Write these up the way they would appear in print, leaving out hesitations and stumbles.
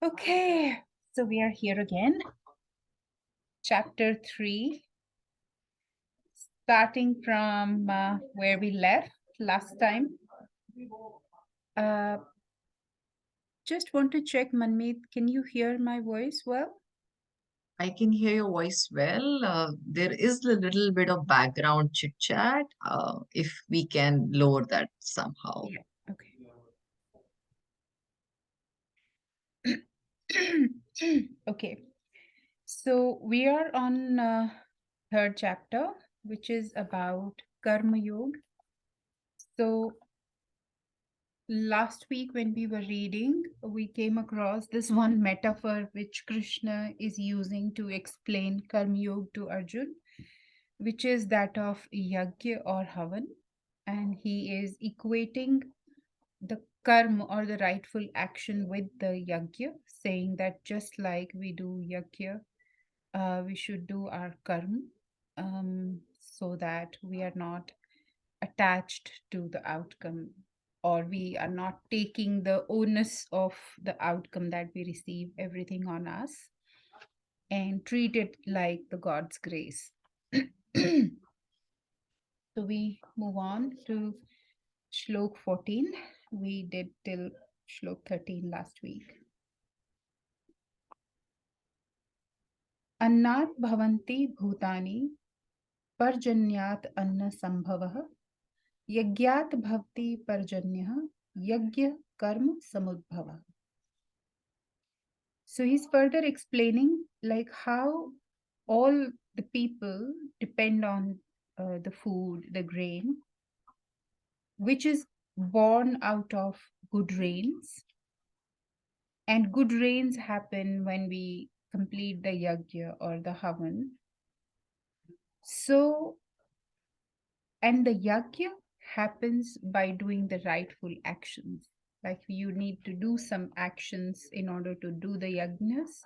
Okay, so we are here again. Chapter 3, starting from where we left last time. Uh, just want to check, Manmeet, can you hear my voice well? I can hear your voice well. There is a little bit of background chit chat. If we can lower that somehow. Yeah, okay. Okay, so we are on third chapter, which is about Karma Yoga. So last week, when we were reading, we came across this one metaphor which Krishna is using to explain Karma Yoga to Arjun, which is that of Yagna or Havan. And he is equating the karma or the rightful action with the Yagna, saying that just like we do Yagna, we should do our karma so that we are not attached to the outcome, or we are not taking the onus of the outcome that we receive everything on us and treat it like the God's grace. So we move on to Shlok 14. We did till Shlok 13 last week. Annat bhavanti bhutani parjanyat anna sambhavah यज्ञात भवति पर्जन्यः यज्ञ कर्म samudbhava. So he's further explaining like how all the people depend on the food, the grain, which is born out of good rains. And good rains happen when we complete the yagya or the havan. So, and the yagya happens by doing the rightful actions. Like you need to do some actions in order to do the yagnas,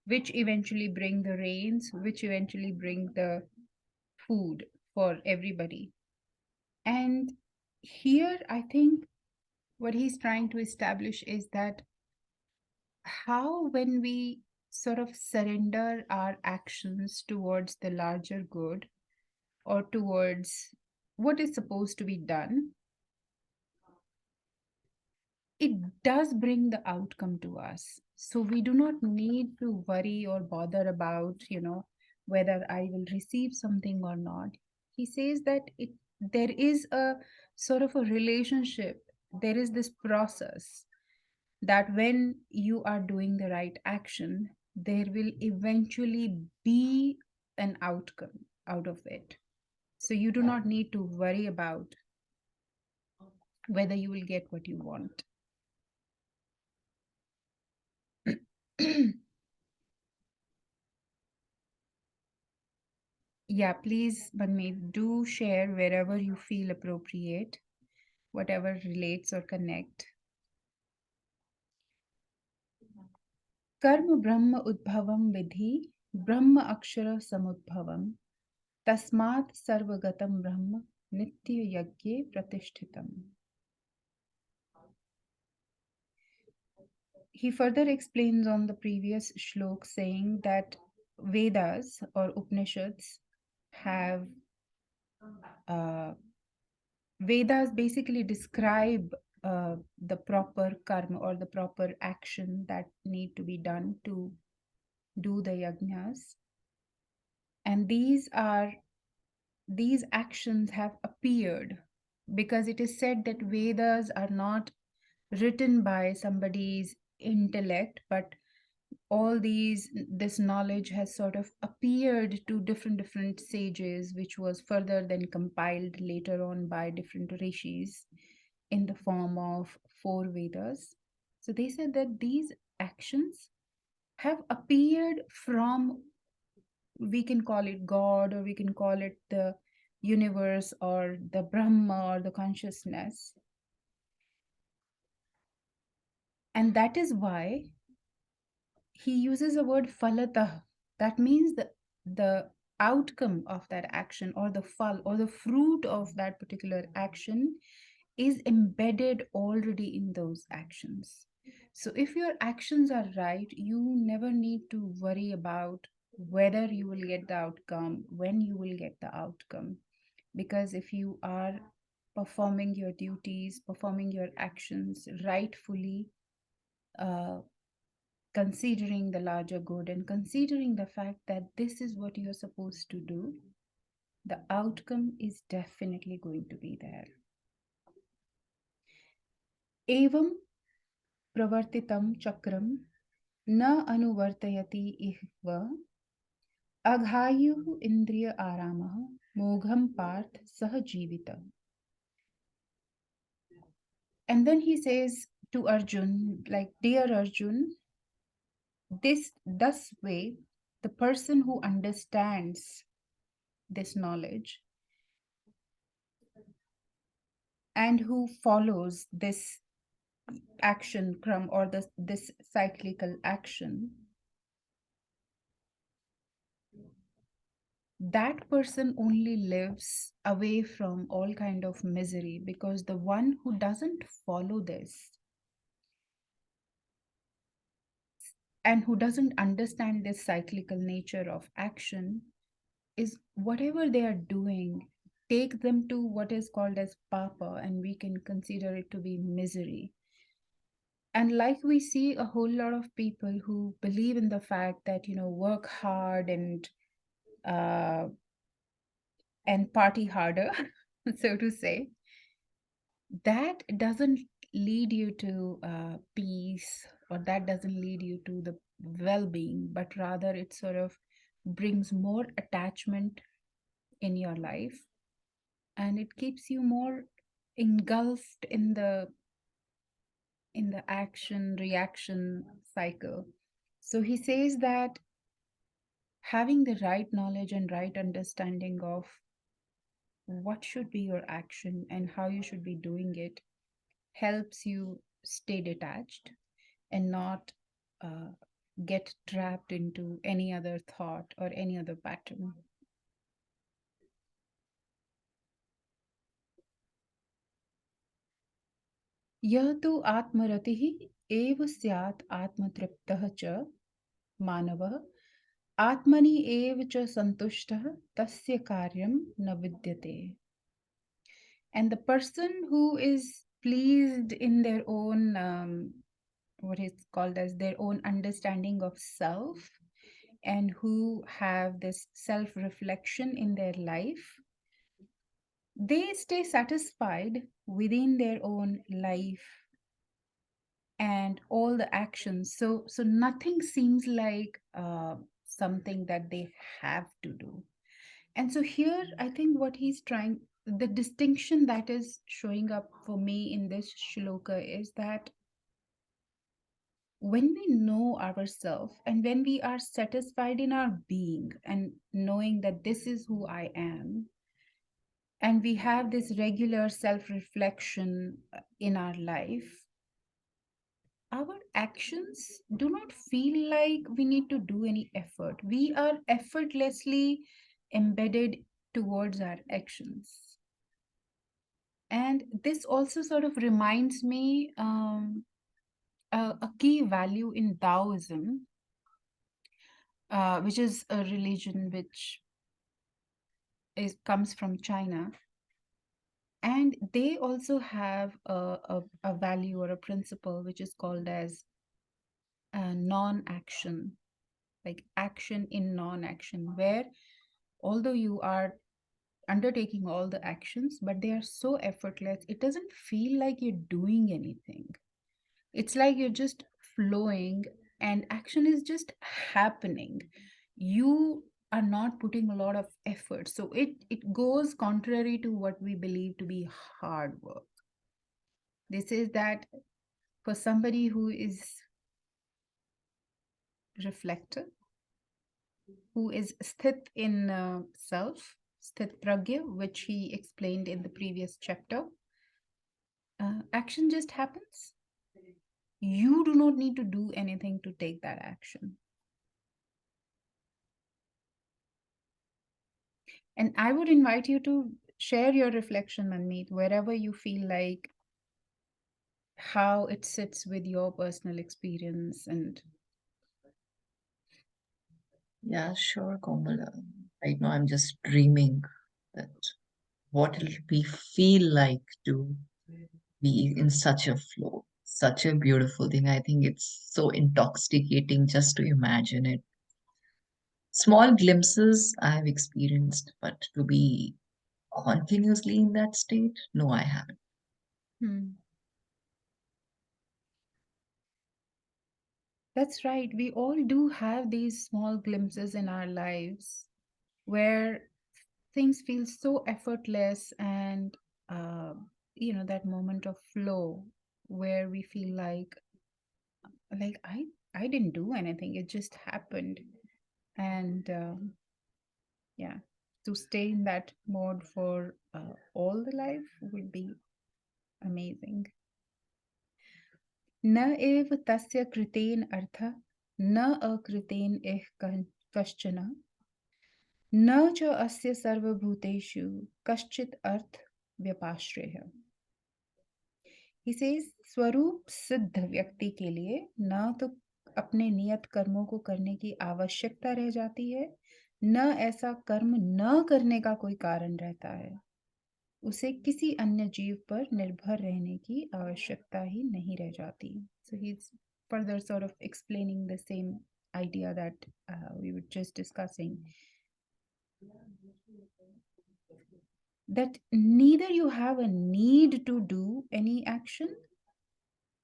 which eventually bring the rains, which eventually bring the food for everybody. And here, I think what he's trying to establish is that how, when we sort of surrender our actions towards the larger good or towards what is supposed to be done, it does bring the outcome to us. So we do not need to worry or bother about, whether I will receive something or not. He says that there is a sort of a relationship, there is this process that when you are doing the right action, there will eventually be an outcome out of it. So you do not need to worry about whether you will get what you want. Yeah, please, Manmeet, do share wherever you feel appropriate, whatever relates or connect. Karma Brahma Udbhavam Vidhi, Brahma Akshara Samudbhavam, Tasmat Sarvagatam Brahma, Nitya Yagye Pratishtitam. He further explains on the previous shlok saying that Vedas or Upanishads have Vedas basically describe the proper karma or the proper action that need to be done to do the yajnas. And these actions have appeared because it is said that Vedas are not written by somebody's intellect, but all this knowledge has sort of appeared to different sages, which was further then compiled later on by different rishis in the form of four Vedas. So they said that these actions have appeared from, we can call it God, or we can call it the universe or the Brahma or the consciousness. And that is why he uses a word falata. That means the outcome of that action, or the fal, or the fruit of that particular action, is embedded already in those actions. So if your actions are right, you never need to worry about whether you will get the outcome, when you will get the outcome. Because if you are performing your duties, performing your actions rightfully, uh, considering the larger good and considering the fact that this is what you're supposed to do, the outcome is definitely going to be there. Evam pravartitam chakram na anuvartayati ihva aghayu indriya aramah mogham parth sahajivita. And then he says to Arjun, like, dear Arjun, this thus way, the person who understands this knowledge and who follows this action kram, or this cyclical action, that person only lives away from all kind of misery, because the one who doesn't follow this and who doesn't understand this cyclical nature of action, is whatever they are doing take them to what is called as papa, and we can consider it to be misery. And like we see a whole lot of people who believe in the fact that, work hard uh, and party harder, so to say, that doesn't lead you to peace, or that doesn't lead you to the well-being, but rather it sort of brings more attachment in your life, and it keeps you more engulfed in the action reaction cycle. So he says that having the right knowledge and right understanding of what should be your action and how you should be doing it helps you stay detached and not uh, get trapped into any other thought or any other pattern. यह तु आत्मरतिः एव स्यात् आत्मतृप्तः च मानवः आत्मनि एव च संतुष्टः तस्य कार्यं न विद्यते. And the person who is pleased in their own what is called as their own understanding of self, and who have this self reflection in their life, they stay satisfied within their own life and all the actions. So nothing seems like something that they have to do. And so here I think what he's trying, the distinction that is showing up for me in this shloka is that when we know ourselves and when we are satisfied in our being and knowing that this is who I am, and we have this regular self reflection in our life, our actions do not feel like we need to do any effort. We are effortlessly embedded towards our actions. And this also sort of reminds me a key value in Taoism, which is a religion which comes from China. And they also have a value or a principle which is called as non-action, like action in non-action, where although you are undertaking all the actions, but they are so effortless, it doesn't feel like you're doing anything. It's like you're just flowing and action is just happening. You are not putting a lot of effort. So it goes contrary to what we believe to be hard work. This is that for somebody who is reflective, who is sthit in self, sthit pragya, which he explained in the previous chapter, action just happens. You do not need to do anything to take that action. And I would invite you to share your reflection, Manmeet, wherever you feel like how it sits with your personal experience. And Yeah, sure, Komal. Right now, I'm just dreaming that what it'll be feel like to be in such a flow, such a beautiful thing. I think it's so intoxicating just to imagine it. Small glimpses I've experienced, but to be continuously in that state, no, I haven't. hmm, that's right. We all do have these small glimpses in our lives where things feel so effortless, and uh, that moment of flow where we feel like I didn't do anything, it just happened. And yeah, to stay in that mode for all the life would be amazing. न एव तस्य कृतेन अर्थः न अकृतेन इह कश्चन न च अस्य सर्वभूतेषु कश्चित् अर्थ व्यपाश्रयः. He says, स्वरूप सिद्ध व्यक्ति के लिए न तो अपने नियत कर्मों को करने की आवश्यकता रह जाती है, न ऐसा कर्म न करने का कोई कारण रहता है. उसे किसी अन्य जीव पर निर्भर रहने की आवश्यकता ही नहीं रह जाती. So he's further sort of explaining the same idea that we were just discussing, that neither you have a need to do any action,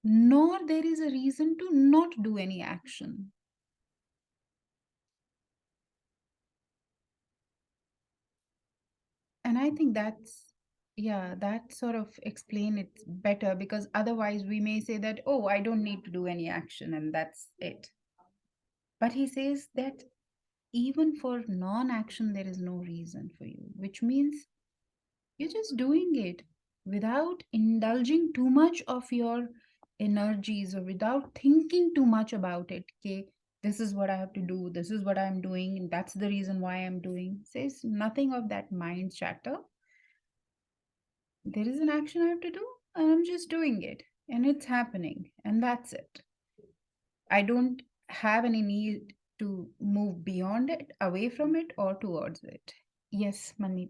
nor there is a reason to not do any action. And I think yeah, that sort of explain it better, because otherwise we may say that, oh, I don't need to do any action and that's it. But he says that even for non action, there is no reason for you, which means you're just doing it without indulging too much of your energies, or without thinking too much about it. Okay, this is what I have to do, this is what I'm doing, and that's the reason why I'm doing. Says nothing of that mind chatter. There is an action I have to do, and I'm just doing it, and it's happening, and that's it. I don't have any need to move beyond it, away from it, or towards it. Yes, Manit.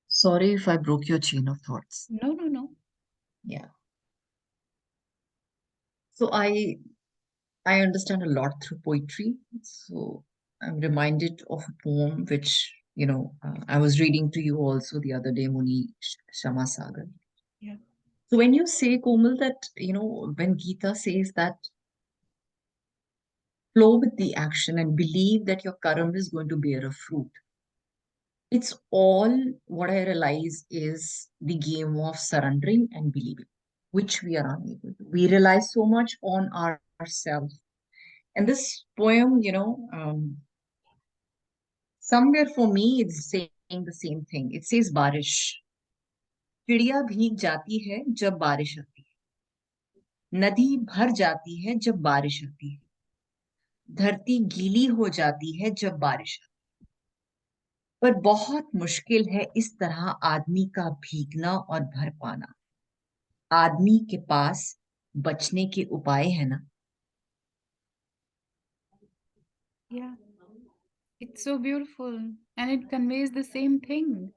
Sorry if I broke your chain of thoughts. No, no, no. Yeah. So I understand a lot through poetry. So I'm reminded of a poem which, I was reading to you also the other day, Muni Shama Sagar. Yeah. So when you say, Komal, that, when Gita says that flow with the action and believe that your karma is going to bear a fruit, it's all what I realize is the game of surrendering and believing, which we are unable to. We rely so much on ourselves. And this poem, somewhere for me, it's saying the same thing. It says बारिश. चिड़िया भीग जाती है जब बारिश आती है, नदी भर जाती है जब बारिश आती है, धरती गीली हो जाती है जब बारिश आती है, पर बहुत मुश्किल है इस तरह आदमी का भीगना और भर पाना. आदमी के पास बचने के उपाय है ना. Yeah. It's so beautiful. And it conveys the same thing.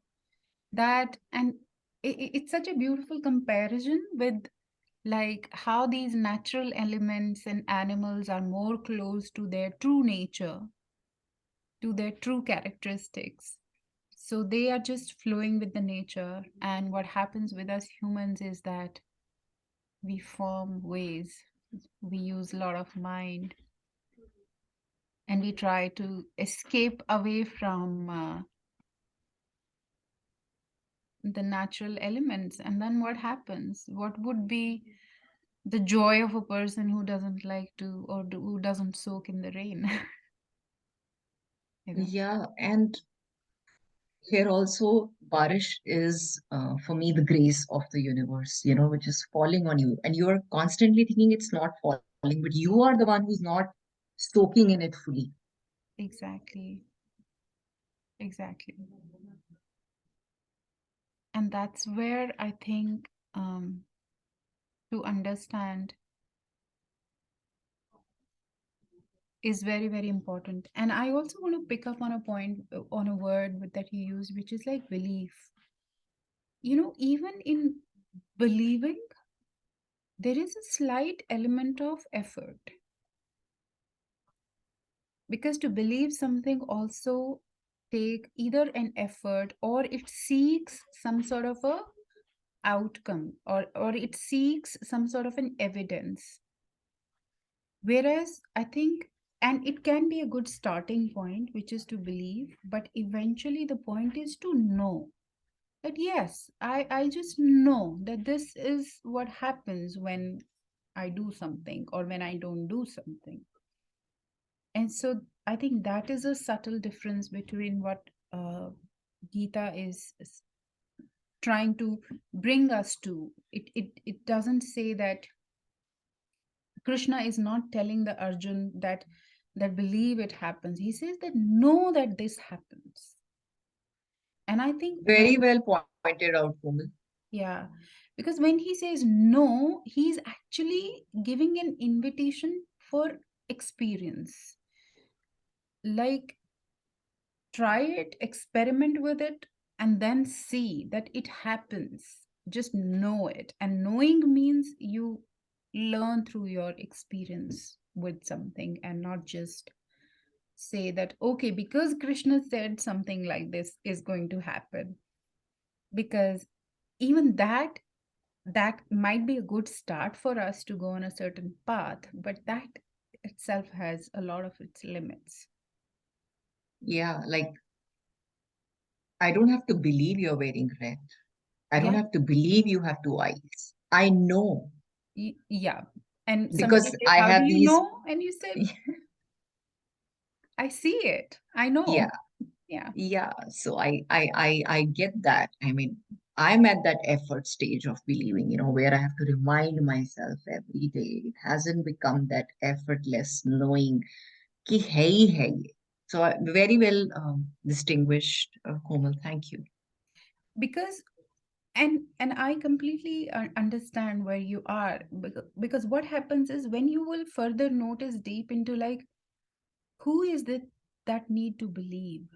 That, and it's such a beautiful comparison with like how these natural elements and animals are more close to their true nature, to their true characteristics. So they are just flowing with the nature. And what happens with us humans is that we form ways, we use a lot of mind, and we try to escape away from the natural elements. And then what happens? What would be the joy of a person who doesn't like to, or who doesn't soak in the rain? you know Yeah, and here also, Barish is for me the grace of the universe, which is falling on you. And you are constantly thinking it's not falling, but you are the one who's not soaking in it fully. exactly, exactly. And that's where I think to understand is very, very important. And I also want to pick up on a point, on a word that he used, which is like belief. Even in believing, there is a slight element of effort, because to believe something also take either an effort, or it seeks some sort of a outcome, or it seeks some sort of an evidence. Whereas I think, and it can be a good starting point, which is to believe, but eventually the point is to know that yes, I just know that this is what happens when I do something or when I don't do something. And so I think that is a subtle difference between what Gita is trying to bring us to. It doesn't say that Krishna is not telling the Arjun that believe it happens. He says that know that this happens. And I think Very well pointed out, Komal. yeah, because when he says no, he's actually giving an invitation for experience. Like, try it, experiment with it, and then see that it happens. Just know it. And knowing means you learn through your experience with something, and not just say that, okay, because Krishna said something like this is going to happen. Because even that might be a good start for us to go on a certain path, but that itself has a lot of its limits. Yeah, like I don't have to believe you're wearing red. I don't Yeah. have to believe you have two eyes. I know Yeah. And somebody because says, I how do have you these. know? And you say, I see it. I know. Yeah, Yeah. yeah. So I get that. I mean, I'm at that effort stage of believing, where I have to remind myself every day. It hasn't become that effortless knowing कि है ही है ये. So very well distinguished, Komal. Thank you. Because and I completely understand where you are, because what happens is, when you will further notice deep into, like, who is it that need to believe?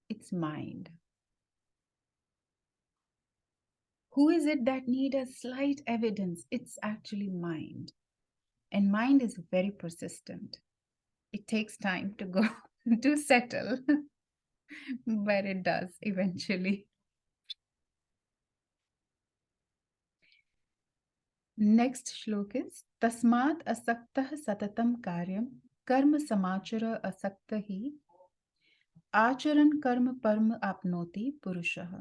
It's mind. Who is it that need a slight evidence? It's actually mind. And mind is very persistent. It takes time to go to settle, but it does eventually. Next shlok is Tasmat asaktah satatam karyam karma samachara asakta hi आचरण कर्म परम आपनोति पुरुषः।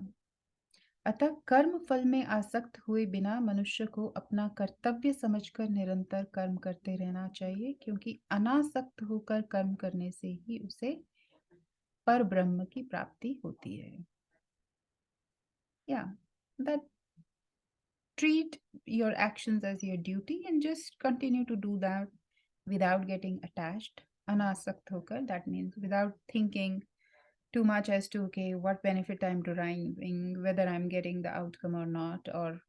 अतः कर्म फल में आसक्त हुए बिना मनुष्य को अपना कर्तव्य समझकर निरंतर कर्म करते रहना चाहिए, क्योंकि अनासक्त होकर कर्म करने से ही उसे पर ब्रह्म की प्राप्ति होती है। Yeah, that treat your actions as your duty and just continue to do that without getting attached. Anasakt hokar, that means without thinking too much as to, okay, what benefit I'm deriving, whether I'm getting the outcome or not, or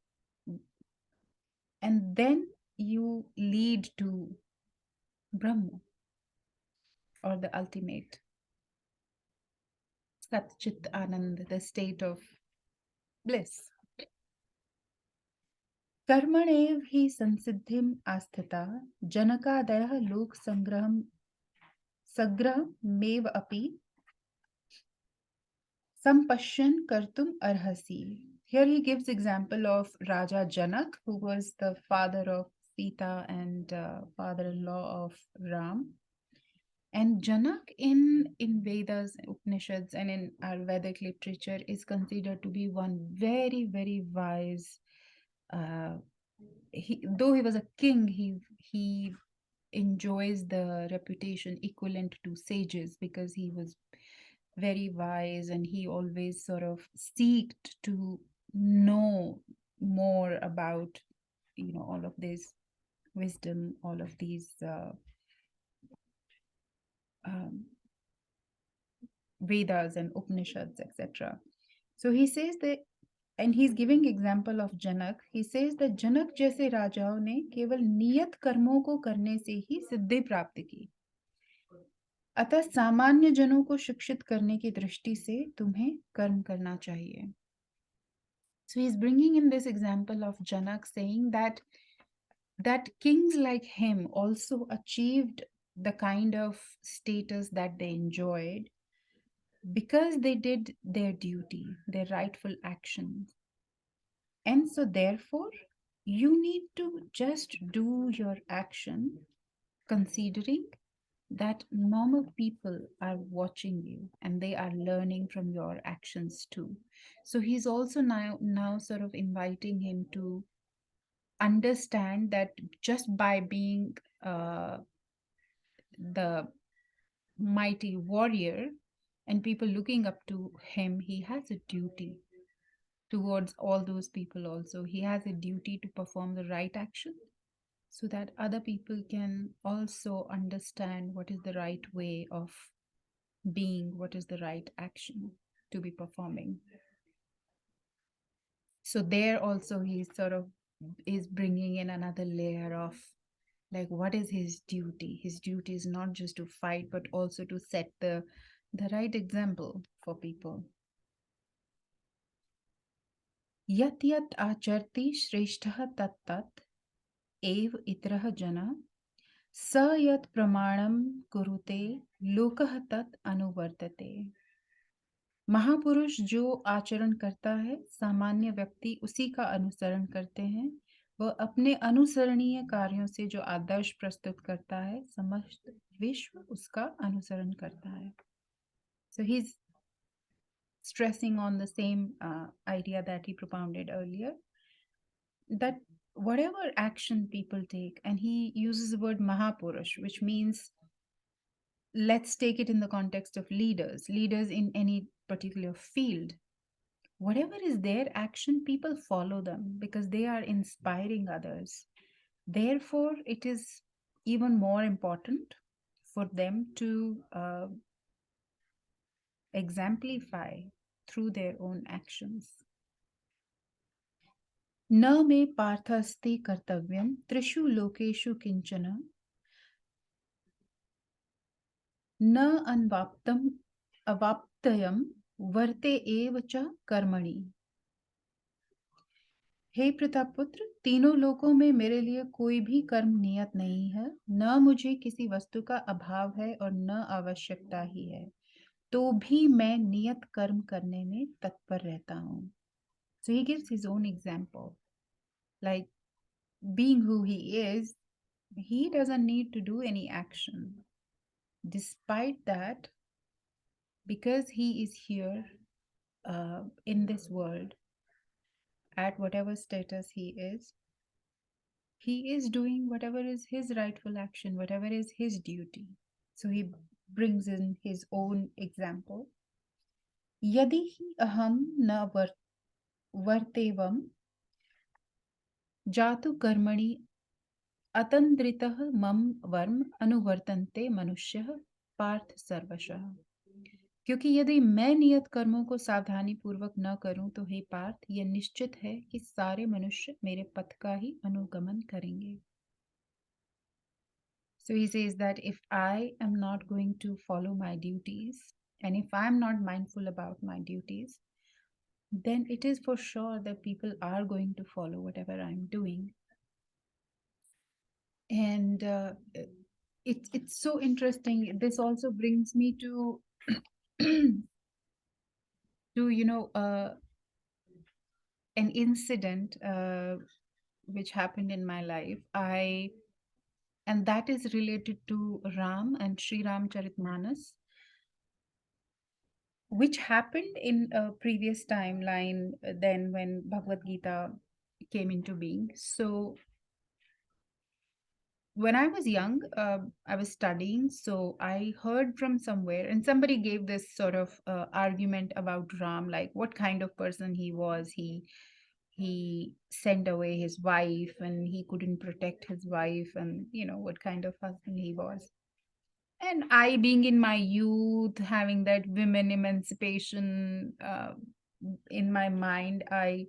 and then you lead to Brahma, or the ultimate Sat Chit Anand, the state of bliss. कर्मणेव हि संसिद्धिम आस्थिता जनकादयः लोक संग्रहम सग्रहमेव अपि sampashyan kartum arhasi. Here he gives example of Raja Janak, who was the father of Sita and father-in-law of Ram. And Janak in Vedas, Upanishads, and in our Vedic literature is considered to be one very, very wise. Uh, though he was a king, he enjoys the reputation equivalent to sages, because he was very wise and he always sort of seeked to know more about all of this wisdom, all of these um, Vedas and Upanishads, etc. So he says that And he's giving example of Janak. He says that जनक जैसे राजाओं ने केवल नियत कर्मों को करने से ही सिद्धि प्राप्त की, अतः सामान्य जनों को शिक्षित करने की दृष्टि से तुम्हें कर्म करना चाहिए. So he's bringing in this example of Janak, saying that kings like him also achieved the kind of status that they enjoyed because they did their duty, their rightful actions. And so, therefore, you need to just do your action considering that normal people are watching you and they are learning from your actions too. So he's also now sort of inviting him to understand that just by being the mighty warrior and people looking up to him, he has a duty towards all those people also. He has a duty to perform the right action so that other people can also understand what is the right way of being, what is the right action to be performing. So there also he sort of is bringing in another layer of like what is his duty. His duty is not just to fight but also to set the right example for people. यत् यत् आचरति श्रेष्ठः तत् तत् एव इतरः जनः स यत् प्रमाणं कुरुते लोकः तत् अनुवर्तते. महापुरुष जो आचरण करता है सामान्य व्यक्ति उसी का अनुसरण करते हैं. वह अपने अनुसरणीय कार्यों से जो आदर्श प्रस्तुत करता है समस्त विश्व उसका अनुसरण करता है. So he's stressing on the same idea that he propounded earlier, that whatever action people take, and he uses the word Mahapurush, which means, let's take it in the context of leaders in any particular field. Whatever is their action, people follow them because they are inspiring others. Therefore, it is even more important for them to exemplify through their own actions. न मे पार्थस्ते कर्तव्यम त्रिषु लोकेषु किंचन न अन्वाप्तम अवाप्तयम वर्ते एव च कर्मणि. हे प्रतापपुत्र, तीनों लोकों में मेरे लिए कोई भी कर्म नियत नहीं है. न मुझे किसी वस्तु का अभाव है और न आवश्यकता ही है, तो भी मैं नियत कर्म करने में तत्पर रहता हूँ. So he gives his own example. Like being who he is, he doesn't need to do any action. Despite that, because he is here in this world, at whatever status he is doing whatever is his rightful action, whatever is his duty. So he brings in his own example. यदि ही अहम न वर्तेवम जातु कर्मणि अतंद्रितः मम worm अनुवर्तन्ते मनुष्यः पार्थ सर्वशः. क्योंकि यदि मैं नियत कर्मों को सावधानी पूर्वक न करूं तो हे पार्थ, यह निश्चित है कि सारे मनुष्य मेरे पथ का ही अनुगमन करेंगे. So he says that if I am not going to follow my duties and if I am not mindful about my duties, then it is for sure that people are going to follow whatever I'm doing. And it's so interesting. This also brings me to an incident which happened in my life. And that is related to Ram and Sri Ram Charitmanas, which happened in a previous timeline than when Bhagavad Gita came into being. So when I was young, I was studying, so I heard from somewhere, and somebody gave this sort of argument about Ram, like what kind of person he was. He sent away his wife, and he couldn't protect his wife, and what kind of husband he was. And I, being in my youth, having that women emancipation in my mind, I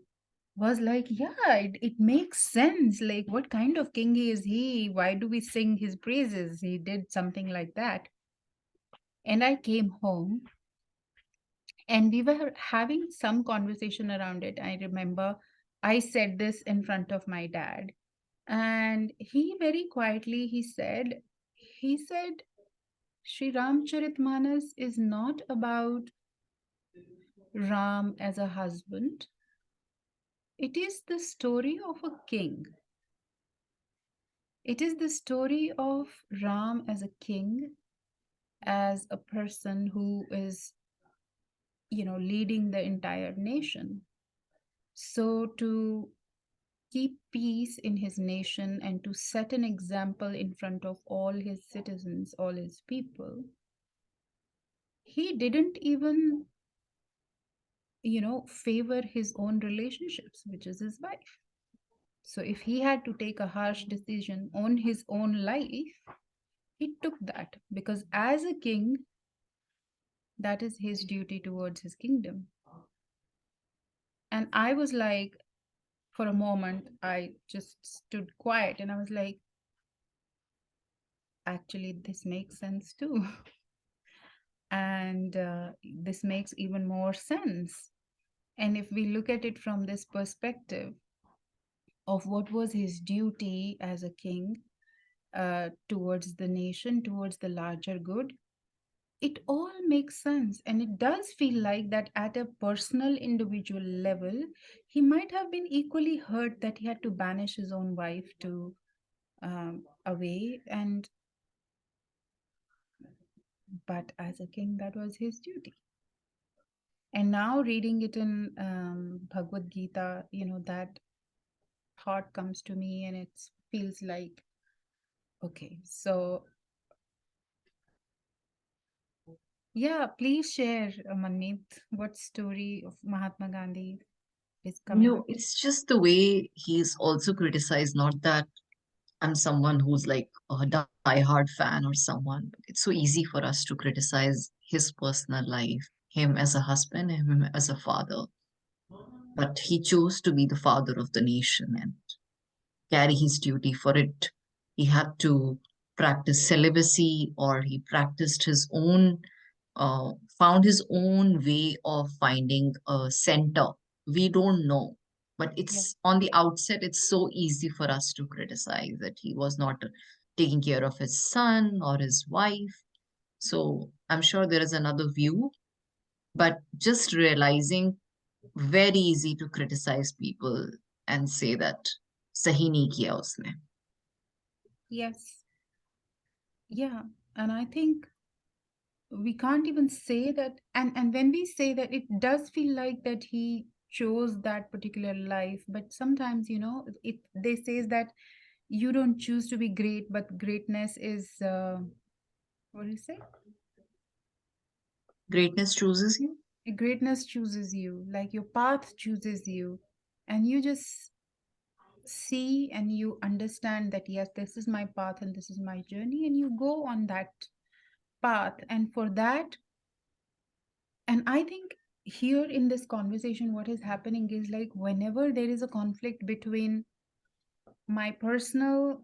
was like, yeah, it makes sense. Like, what kind of king is he? Why do we sing his praises? He did something like that. And I came home and we were having some conversation around it. I remember I said this in front of my dad, and he very quietly he said, Sri Ramcharitmanas is not about Ram as a husband. It is the story of a king. It is the story of Ram as a king, as a person who is, leading the entire nation. So to keep peace in his nation and to set an example in front of all his citizens, all his people, he didn't even, favor his own relationships, which is his wife. So if he had to take a harsh decision on his own life, he took that because as a king, that is his duty towards his kingdom. And I was like, for a moment, I just stood quiet and I was like, actually, this makes sense too. And this makes even more sense. And if we look at it from this perspective of what was his duty as a king towards the nation, towards the larger good, it all makes sense. And it does feel like that at a personal, individual level, he might have been equally hurt that he had to banish his own wife to away. And but as a king, that was his duty. And now reading it in Bhagavad Gita, that thought comes to me and it feels like, okay, so yeah, please share, Manmeet, what story of Mahatma Gandhi is coming No, up. it's just the way he's also criticized, not that I'm someone who's like a die-hard fan or someone. It's so easy for us to criticize his personal life, him as a husband, him as a father. But he chose to be the father of the nation and carry his duty for it. He had to practice celibacy, or he practiced his own, found his own way of finding a center. We don't know, but Yeah. it's on the outset, it's so easy for us to criticize that he was not taking care of his son or his wife. So I'm sure there is another view, but just realizing very easy to criticize people and say that sahi nahi kiya usne. Yes. Yeah. And I think we can't even say that. And when we say that, it does feel like that he chose that particular life. But sometimes, it they says that you don't choose to be great, but greatness is what do you say? Greatness chooses you. Greatness chooses you, like your path chooses you, and you just see and you understand that yes, this is my path and this is my journey, and you go on that path. And for that, and I think here in this conversation, what is happening is like whenever there is a conflict between my personal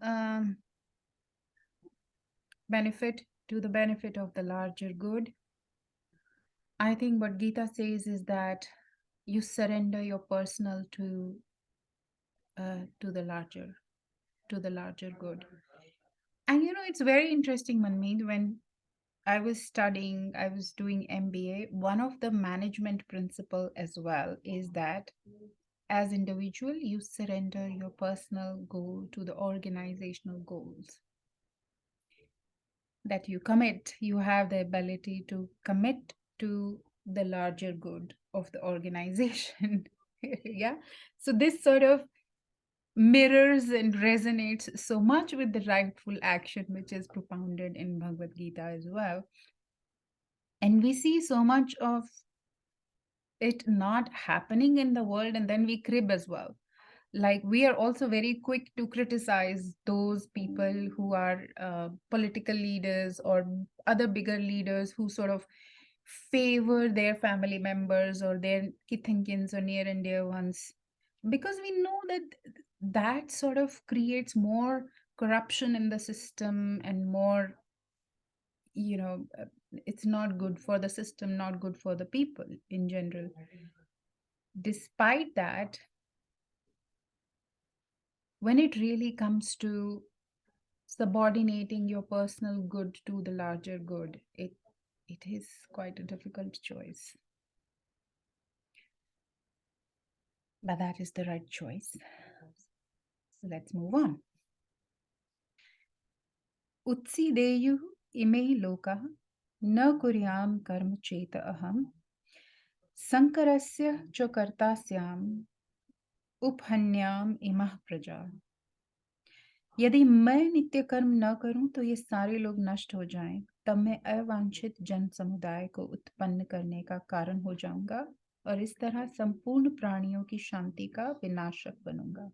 benefit to the benefit of the larger good, I think what Gita says is that you surrender your personal to the larger good. And it's very interesting, Manmeet, when I was studying, I was doing MBA. One of the management principle as well is that as individual, you surrender your personal goal to the organizational goals. That you commit, you have the ability to commit to the larger good of the organization. Yeah. So this sort of mirrors and resonates so much with the rightful action which is propounded in Bhagavad Gita as well. And we see so much of it not happening in the world, and then we crib as well. Like we are also very quick to criticize those people who are political leaders or other bigger leaders who sort of favor their family members or their kithinkins or near and dear ones, because we know that that sort of creates more corruption in the system and more, it's not good for the system, not good for the people in general. Despite that, when it really comes to subordinating your personal good to the larger good, it is quite a difficult choice. But that is the right choice. So let's move on. Utsideyuh ime lokah न कुर्याम कर्म चेत अहम संकरस्य च कर्तास्याम उपहन्याम इमः प्रजा। यदि मैं नित्य कर्म न करूं तो ये सारे लोग नष्ट हो जाएं, तब मैं अवांछित जन समुदाय को उत्पन्न करने का कारण हो जाऊंगा और इस तरह संपूर्ण प्राणियों की शांति का विनाशक बनूंगा।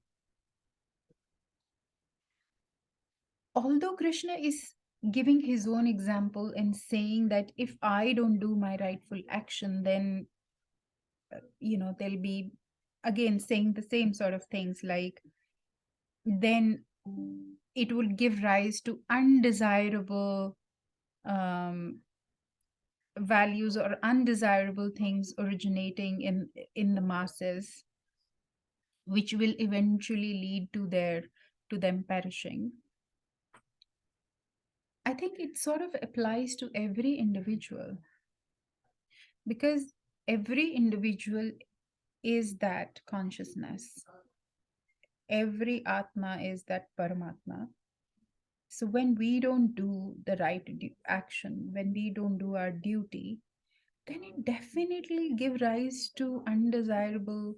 Although Krishna is giving his own example and saying that if I don't do my rightful action, then they'll be again saying the same sort of things, like then it will give rise to undesirable um, values or undesirable things originating in the masses, which will eventually lead to them perishing. I think it sort of applies to every individual, because every individual is that consciousness. Every Atma is that Paramatma. So when we don't do the right action, when we don't do our duty, then it definitely give rise to undesirable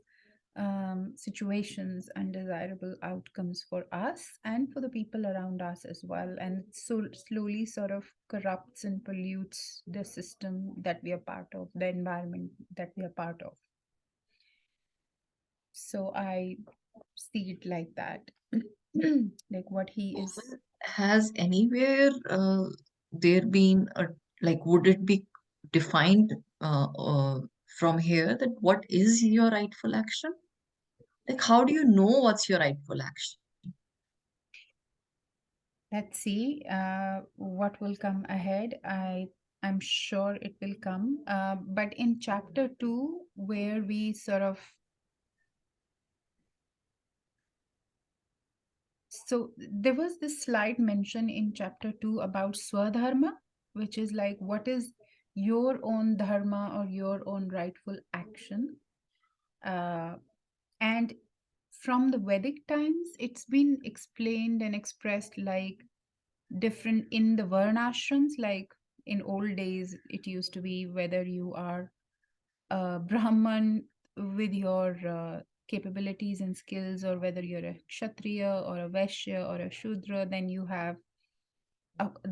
situations, undesirable outcomes for us and for the people around us as well. And it so slowly sort of corrupts and pollutes the system that we are part of, the environment that we are part of. So I see it like that. Like what he is. Has anywhere there been a, like, would it be defined from here that what is your rightful action? Like, how do you know what's your rightful action? Let's see what will come ahead. I'm sure it will come. But in chapter 2, where we sort of, so there was this slide mentioned in chapter 2 about swadharma, which is like what is your own dharma or your own rightful action. And from the Vedic times, it's been explained and expressed like different in the varnashrams. Like in old days, it used to be whether you are a Brahman with your capabilities and skills, or whether you're a Kshatriya or a Vaishya or a Shudra, then you have,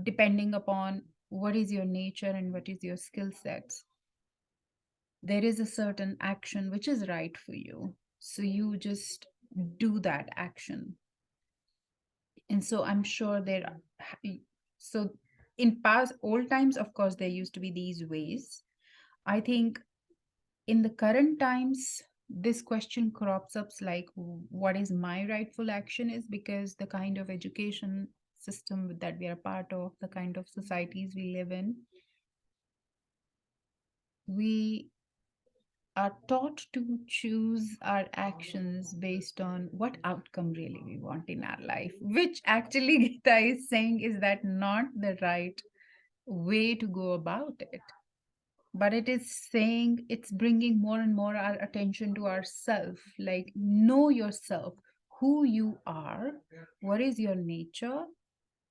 depending upon what is your nature and what is your skill sets, there is a certain action which is right for you. So you just do that action. And so I'm sure so in past old times, of course, there used to be these ways. I think in the current times, this question crops up like, what is my rightful action, is because the kind of education system that we are part of, the kind of societies we live in, we are taught to choose our actions based on what outcome really we want in our life, which actually Gita is saying is that not the right way to go about it. But it is saying, it's bringing more and more our attention to ourself, like know yourself, who you are, what is your nature,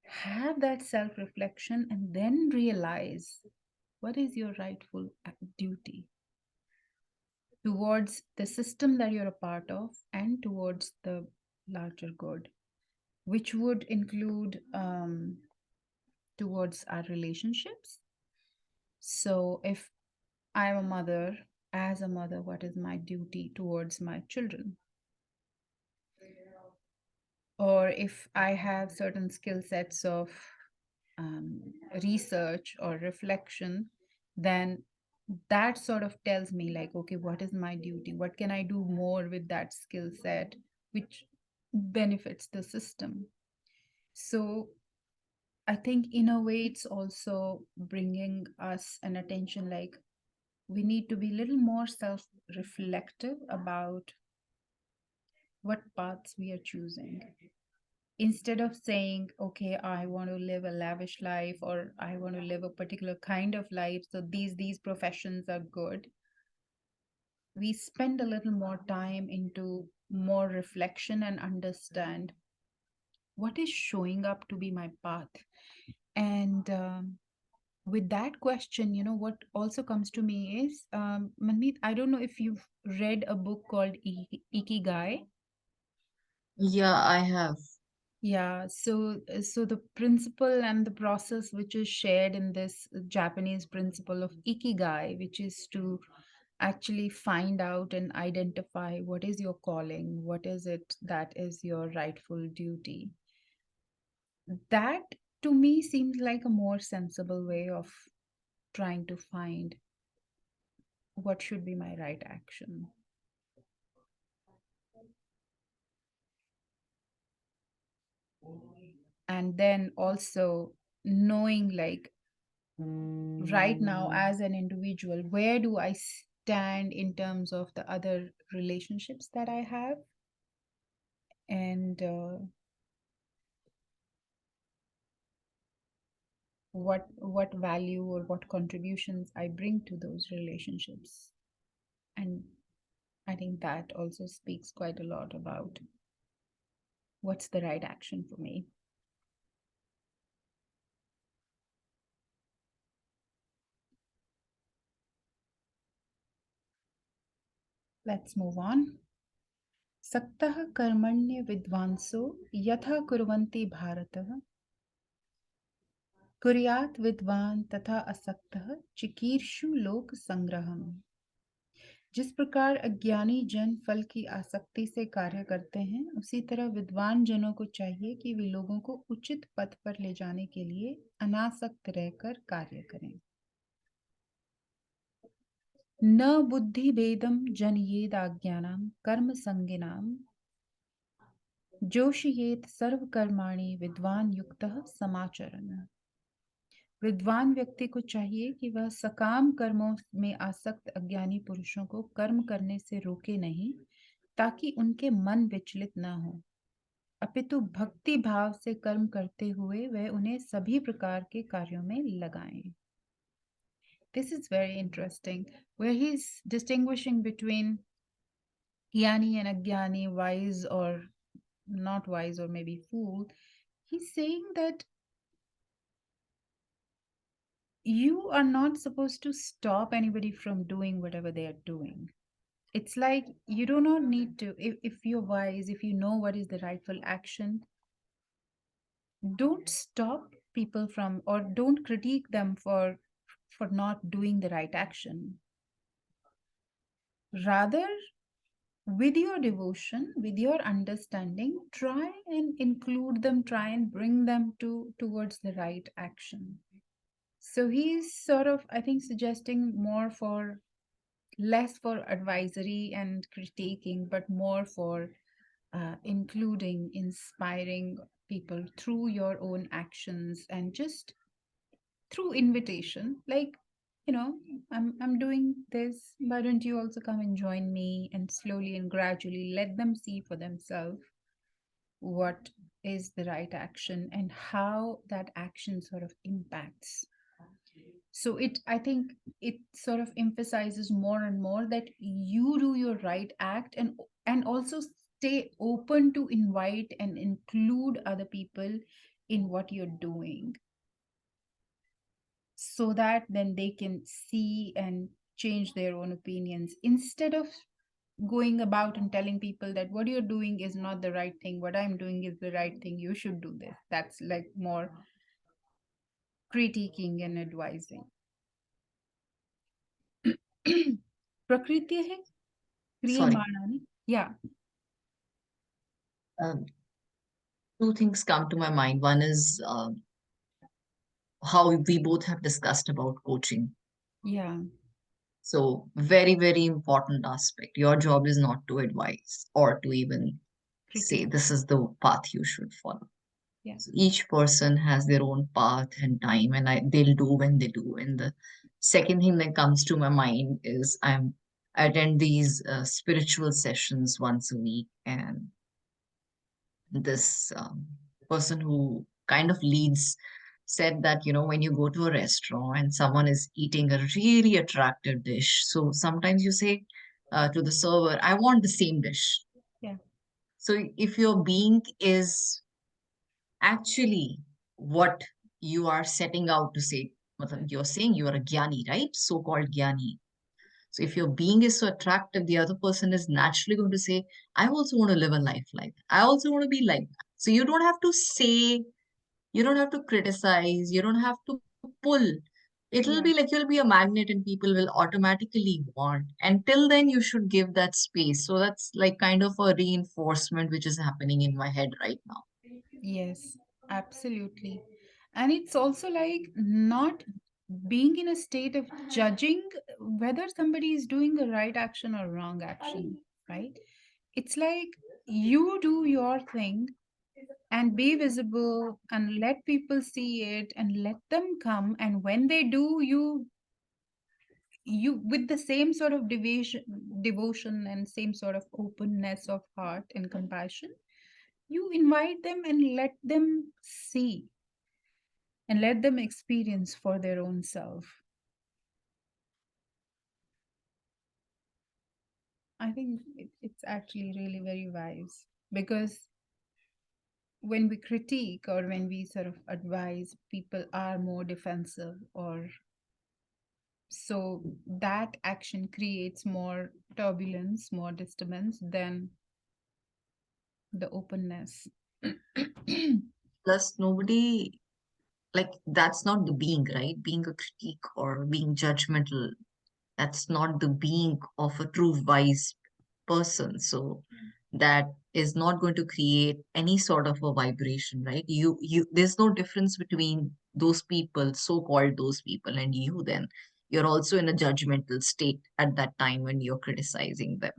have that self reflection, and then realize what is your rightful duty towards the system that you're a part of and towards the larger good, which would include towards our relationships. So if I'm a mother, as a mother, what is my duty towards my children? Or if I have certain skill sets of research or reflection, then that sort of tells me, like, okay, what is my duty? What can I do more with that skill set, which benefits the system? So I think in a way it's also bringing us an attention, like we need to be a little more self reflective about what paths we are choosing. Instead of saying, okay, I want to live a lavish life, or I want to live a particular kind of life, so these professions are good, we spend a little more time into more reflection and understand what is showing up to be my path. And with that question, what also comes to me is, Manmeet, I don't know if you've read a book called Ikigai. Yeah, I have. Yeah, so the principle and the process which is shared in this Japanese principle of Ikigai, which is to actually find out and identify what is your calling, what is it that is your rightful duty. That to me seems like a more sensible way of trying to find what should be my right action. And then also knowing, like, right now as an individual, where do I stand in terms of the other relationships that I have, and what value or what contributions I bring to those relationships. And I think that also speaks quite a lot about what's the right action for me. Let's move on. सक्तः कर्मण्य विद्वांसो यथा कुर्वन्ति भारतः कुर्यात् विद्वान तथा असक्तः चिकीर्षु लोक संग्रहम। जिस प्रकार अज्ञानी जन फल की आसक्ति से कार्य करते हैं, उसी तरह विद्वान जनों को चाहिए कि वे लोगों को उचित पथ पर ले जाने के लिए अनासक्त रहकर कार्य करें। न बुद्धि भेदम जनयेद आज्ञानाम कर्म संगिनाम जोशयेत सर्व कर्माणि विद्वान युक्तः समाचरन्। विद्वान व्यक्ति को चाहिए कि वह सकाम कर्मों में आसक्त अज्ञानी पुरुषों को कर्म करने से रोके नहीं, ताकि उनके मन विचलित न हो, अपितु भक्ति भाव से कर्म करते हुए वह उन्हें सभी प्रकार के कार्यों में लगाएं। This is very interesting, where he's distinguishing between Jnani and Agyani, wise or not wise, or maybe fool. He's saying that you are not supposed to stop anybody from doing whatever they are doing. It's like you do not need to, if you're wise, if you know what is the rightful action, don't stop people from, or don't critique them for not doing the right action. Rather, with your devotion, with your understanding, try and include them, try and bring them towards the right action. So he's sort of, I think, suggesting more for, less for advisory and critiquing, but more for including, inspiring people through your own actions, and just through invitation, like, you know I'm doing this, why don't you also come and join me? And slowly and gradually let them see for themselves what is the right action and how that action sort of impacts. So I think it sort of emphasizes more and more that you do your right act, and also stay open to invite and include other people in what you're doing, so that then they can see and change their own opinions, instead of going about and telling people that what you're doing is not the right thing, what I'm doing is the right thing, you should do this. That's like more critiquing and advising. प्रकृति है Sorry. क्रियमाणानि. Yeah. Um, Two things come to my mind. One is how we both have discussed about coaching. Yeah. So very, very important aspect. Your job is not to advise or to even say Critique. this is the path you should follow. Yeah. So each person has their own path and time, and they'll do when they do. And the second thing that comes to my mind is I attend these spiritual sessions once a week, and this person who kind of leads said that, when you go to a restaurant and someone is eating a really attractive dish, so sometimes you say to the server, I want the same dish. Yeah. So if your being is actually what you are setting out to say, you're saying you are a jnani, right? So-called jnani. So if your being is so attractive, the other person is naturally going to say, I also want to live a life like that. I also want to be like that. So you don't have to say, you don't have to criticize, you don't have to pull. It'll Yeah. be like you'll be a magnet and people will automatically want. Until then, you should give that space. So that's like kind of a reinforcement which is happening in my head right now. Yes, absolutely. And it's also like not being in a state of judging whether somebody is doing a right action or wrong action, right? It's like you do your thing and be visible and let people see it and let them come. And when they do, you with the same sort of devotion and same sort of openness of heart and compassion, you invite them and let them see and let them experience for their own self. I think it's actually really very wise, because when we critique or when we sort of advise, people are more defensive, or so that action creates more turbulence, more disturbance than the openness. Plus, nobody, like, that's not the being, right? Being a critique or being judgmental, that's not the being of a true wise person. So that is not going to create any sort of a vibration, right? There's no difference between those people, so-called those people, and you then. You're also in a judgmental state at that time when you're criticizing them.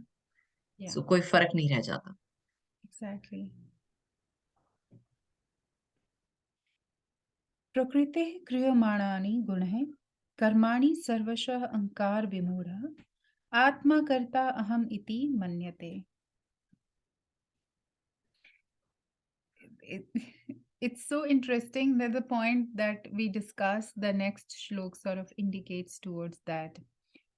Yeah, So कोई फर्क नहीं रह जाता. exactly. प्रकृतेः क्रियमाणानि गुणैः कर्माणि सर्वशः अहंकार विमूढ़ः आत्मा कर्ता अहम इति मन्यते. it, it's so interesting that the point that we discuss, the next shlok sort of indicates towards that.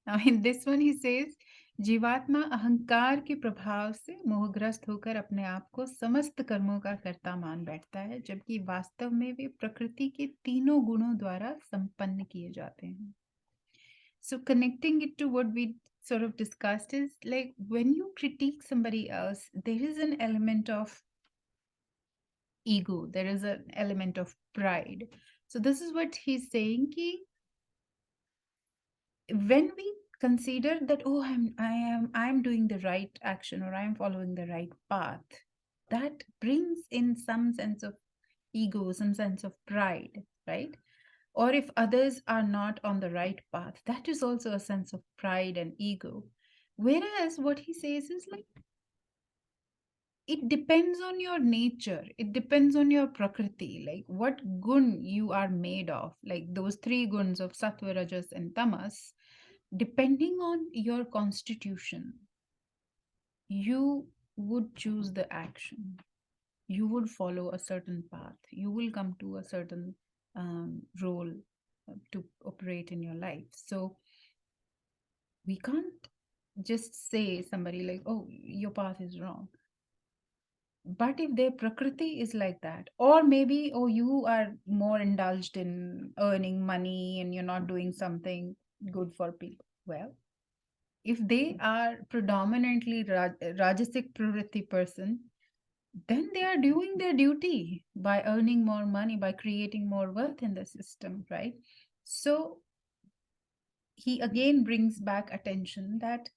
Now, in this one, he says, जीवात्मा अहंकार के प्रभाव से मोहग्रस्त होकर अपने आप को समस्त कर्मों का कर्ता मान बैठता है, जबकि वास्तव में वे प्रकृति के तीनों गुणों द्वारा संपन्न किए जाते हैं. So, connecting it to what we sort of discussed is like when you critique somebody else, there is an element of ego, there is an element of pride. So this is what he's saying, ki when we consider that, oh, I'm doing the right action, or I'm following the right path, that brings in some sense of ego, some sense of pride, right? Or if others are not on the right path, that is also a sense of pride and ego. Whereas what he says is like, it depends on your nature, it depends on your prakriti, like what gun you are made of, like those three guns of sattva, rajas and tamas. Depending on your constitution, you would choose the action, you would follow a certain path, you will come to a certain role to operate in your life. So we can't just say somebody like, oh, your path is wrong. But if their prakriti is like that, or maybe, oh, you are more indulged in earning money and you're not doing something good for people. Well, if they are predominantly Rajasic pravriti person, then they are doing their duty by earning more money, by creating more wealth in the system, right? So he again brings back attention that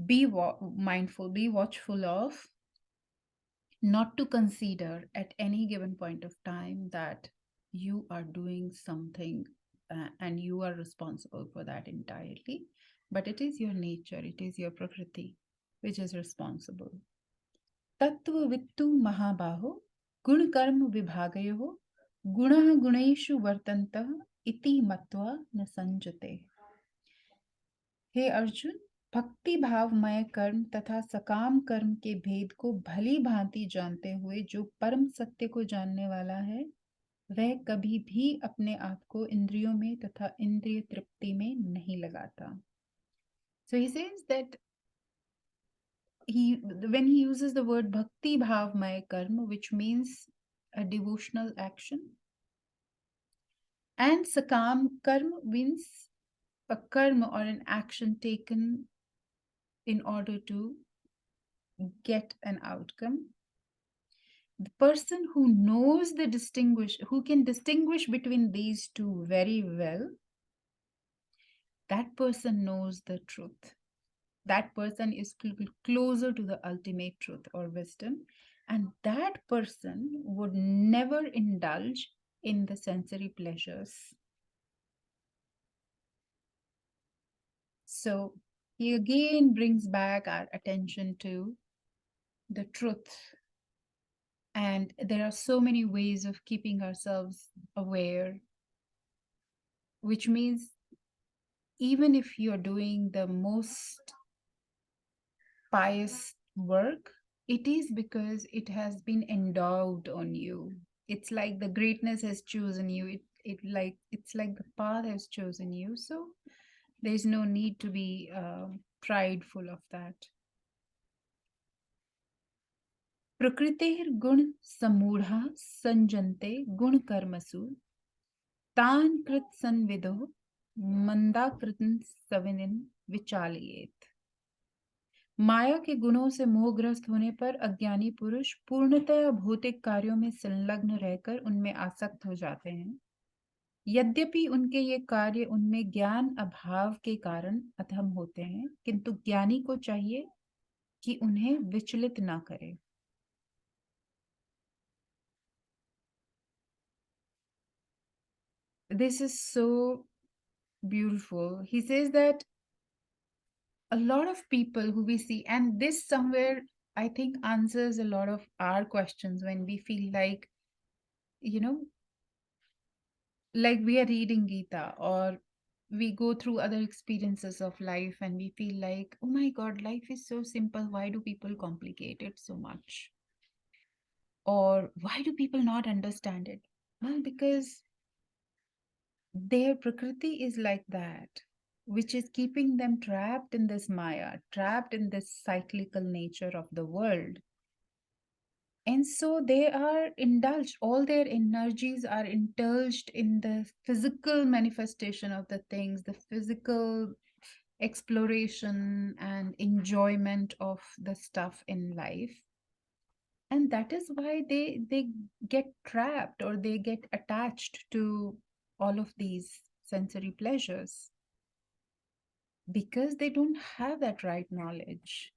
be mindful, be watchful of, not to consider at any given point of time that you are doing something and you are responsible for that entirely. But it is your nature, it is your prakriti which is responsible. Tattva vittu mahabaho gun karma vibhagayo guna guneshu vartantah iti matva न संजते. हे अर्जुन, भक्ति भावमय कर्म तथा सकाम कर्म के भेद को भली भांति जानते हुए जो परम सत्य को जानने वाला है, वह कभी भी अपने आप को इंद्रियों में तथा इंद्रिय तृप्ति में नहीं लगाता. So he says that when he uses the word bhakti bhavmaya karma, which means a devotional action, and sakam karma means a karma or an action taken in order to get an outcome. The person who knows who can distinguish between these two very well, that person knows the truth. That person is closer to the ultimate truth or wisdom, and that person would never indulge in the sensory pleasures. So he again brings back our attention to the truth. And there are so many ways of keeping ourselves aware, which means even if you're doing the most pious work, it is because it has been endowed on you. It's like the greatness has chosen you. It's like the path has chosen you. So there's no need to be prideful of that. प्रकृतेर गुण समूढ़ा संजन्ते गुण कर्मसु तान कृत संविदो मंदाकृतन सविनिन विचालयेत. माया के गुणों से मोहग्रस्त होने पर अज्ञानी पुरुष पूर्णतः भौतिक कार्यों में संलग्न रहकर उनमें आसक्त हो जाते हैं. यद्यपि उनके ये कार्य उनमें ज्ञान अभाव के कारण अधम होते हैं, किंतु ज्ञानी को चाहिए कि उन्हें विचलित ना करे. This is so beautiful. He says that a lot of people who we see, and this somewhere I think answers a lot of our questions when we feel like, you know, like we are reading Gita or we go through other experiences of life and we feel like, oh my God, life is so simple. Why do people complicate it so much? Or why do people not understand it? Well, because their prakriti is like that, which is keeping them trapped in this maya, trapped in this cyclical nature of the world. And so they are indulged, all their energies are indulged in the physical manifestation of the things, the physical exploration and enjoyment of the stuff in life. And that is why they get trapped or they get attached to all of these sensory pleasures, because they don't have that right knowledge.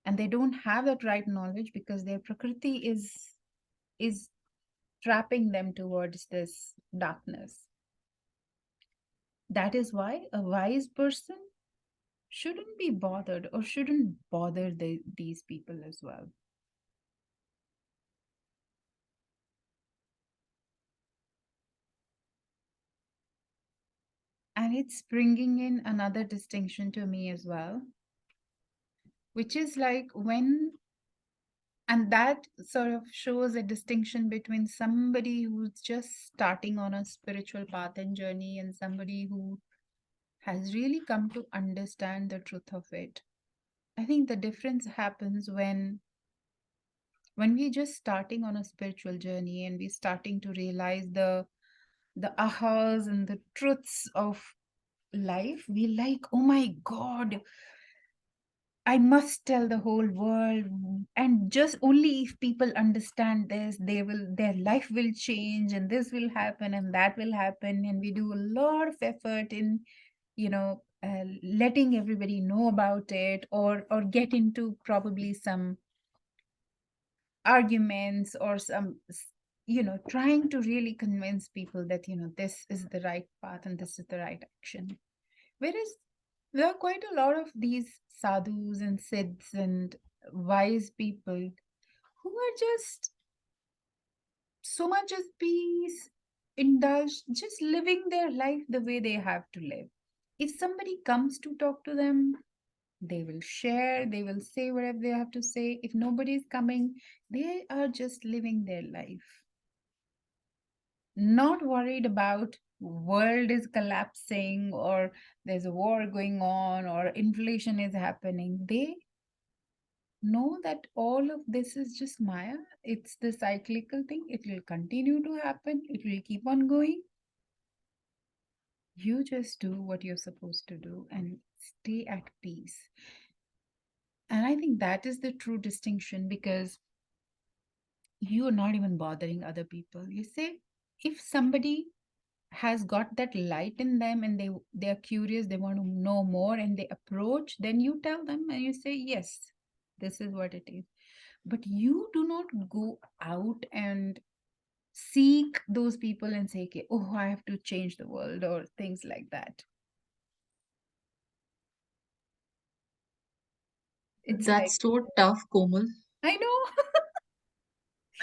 And they don't have that right knowledge because their prakriti is trapping them towards this darkness. That is why a wise person shouldn't be bothered or shouldn't bother these people as well. And it's bringing in another distinction to me as well, which is like when, and that sort of shows a distinction between somebody who's just starting on a spiritual path and journey and somebody who has really come to understand the truth of it. I think the difference happens when we're just starting on a spiritual journey and we're starting to realize the ahas and the truths of life. We're like, oh my God, I must tell the whole world. And just only if people understand this, their life will change and this will happen and that will happen. And we do a lot of effort in, letting everybody know about it, or get into probably some arguments or some trying to really convince people that, this is the right path and this is the right action. Whereas there are quite a lot of these sadhus and siddhs and wise people who are just so much at peace, indulged, just living their life the way they have to live. If somebody comes to talk to them, they will share, they will say whatever they have to say. If nobody is coming, they are just living their life, not worried about world is collapsing or there's a war going on or inflation is happening. They know that all of this is just Maya. It's the cyclical thing. It will continue to happen. It will keep on going. You just do what you're supposed to do and stay at peace. And I think that is the true distinction, because you are not even bothering other people. You say, if somebody has got that light in them and they are curious, they want to know more, and they approach, then you tell them and you say, yes, this is what it is. But you do not go out and seek those people and say, okay, oh, I have to change the world or things like that. It's like, That's so tough, Komal. I know.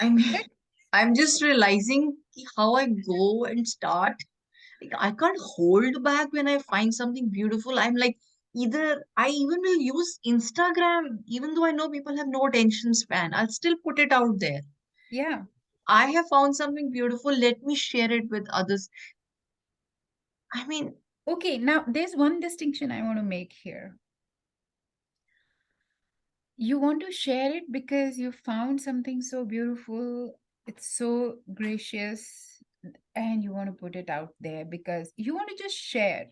I mean, But I'm just realizing how I go and start. Like, I can't hold back when I find something beautiful. I'm like, either I even will use Instagram, even though I know people have no attention span, I'll still put it out there. yeah. I have found something beautiful. Let me share it with others. I mean, Okay, now there's one distinction I want to make here. You want to share it because you found something so beautiful, it's so gracious, and you want to put it out there because you want to just share.